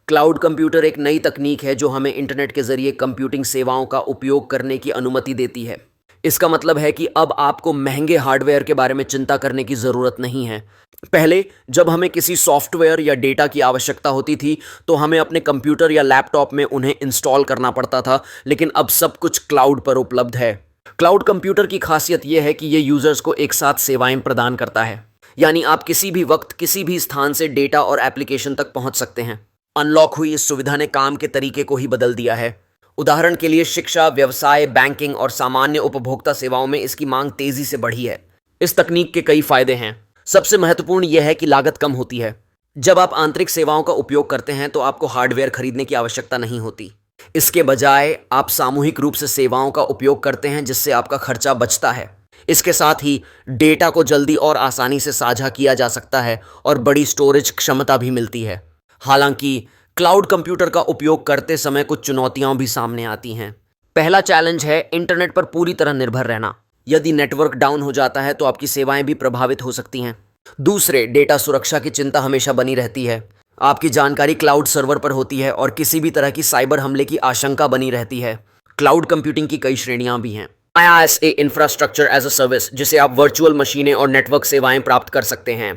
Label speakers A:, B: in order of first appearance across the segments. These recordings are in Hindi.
A: क्लाउड कंप्यूटर एक नई तकनीक है जो हमें इंटरनेट के जरिए कंप्यूटिंग सेवाओं का उपयोग करने की अनुमति देती है। इसका मतलब है कि अब आपको महंगे हार्डवेयर के बारे में चिंता करने की ज़रूरत नहीं है। पहले जब हमें किसी सॉफ्टवेयर या डेटा की आवश्यकता होती थी तो हमें अपने कंप्यूटर या लैपटॉप में उन्हें इंस्टॉल करना पड़ता था, लेकिन अब सब कुछ क्लाउड पर उपलब्ध है। क्लाउड कंप्यूटर की खासियत यह है कि यह यूजर्स को एक साथ सेवाएं प्रदान करता है, यानी आप किसी भी वक्त किसी भी स्थान से डेटा और एप्लीकेशन तक पहुंच सकते हैं। अनलॉक हुई इस सुविधा ने काम के तरीके को ही बदल दिया है। उदाहरण के लिए शिक्षा, व्यवसाय, बैंकिंग और सामान्य उपभोक्ता सेवाओं में इसकी मांग तेजी से बढ़ी है। इस तकनीक के कई फायदे हैं। सबसे महत्वपूर्ण यह है कि लागत कम होती है। जब आप आंतरिक सेवाओं का उपयोग करते हैं तो आपको हार्डवेयर खरीदने की आवश्यकता नहीं होती। इसके बजाय आप सामूहिक रूप से सेवाओं का उपयोग करते हैं, जिससे आपका खर्चा बचता है। इसके साथ ही डेटा को जल्दी और आसानी से साझा किया जा सकता है और बड़ी स्टोरेज क्षमता भी मिलती है। हालांकि क्लाउड कंप्यूटर का उपयोग करते समय कुछ चुनौतियां भी सामने आती हैं। पहला चैलेंज है इंटरनेट पर पूरी तरह निर्भर रहना। यदि नेटवर्क डाउन हो जाता है तो आपकी सेवाएं भी प्रभावित हो सकती हैं। दूसरे, डेटा सुरक्षा की चिंता हमेशा बनी रहती है। आपकी जानकारी क्लाउड सर्वर पर होती है और किसी भी तरह की साइबर हमले की आशंका बनी रहती है। क्लाउड कंप्यूटिंग की कई श्रेणियां भी हैं। IaaS infrastructure as a service, जिसे आप वर्चुअल मशीनें और नेटवर्क सेवाएं प्राप्त कर सकते हैं।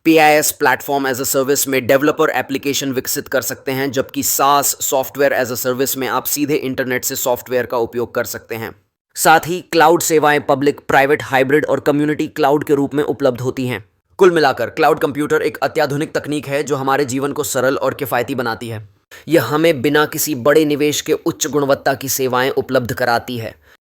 A: PaaS platform as a service में डेवलपर एप्लीकेशन विकसित कर सकते हैं, जबकि SaaS software as a service में आप सीधे इंटरनेट से सॉफ्टवेयर का उपयोग कर सकते हैं। साथ ही क्लाउड सेवाएं पब्लिक, प्राइवेट, हाइब्रिड और कम्युनिटी क्लाउड के रूप में उपलब्ध होती हैं। कुल मिलाकर क्लाउड कंप्यूटर एक अत्याधुनिक तकनीक है जो हमारे जीवन को सरल और किफ़ायती बनाती है। यह हमें बिना किसी बड़े निवेश के उच्च गुणवत्ता की सेवाएं उपलब्ध कराती है।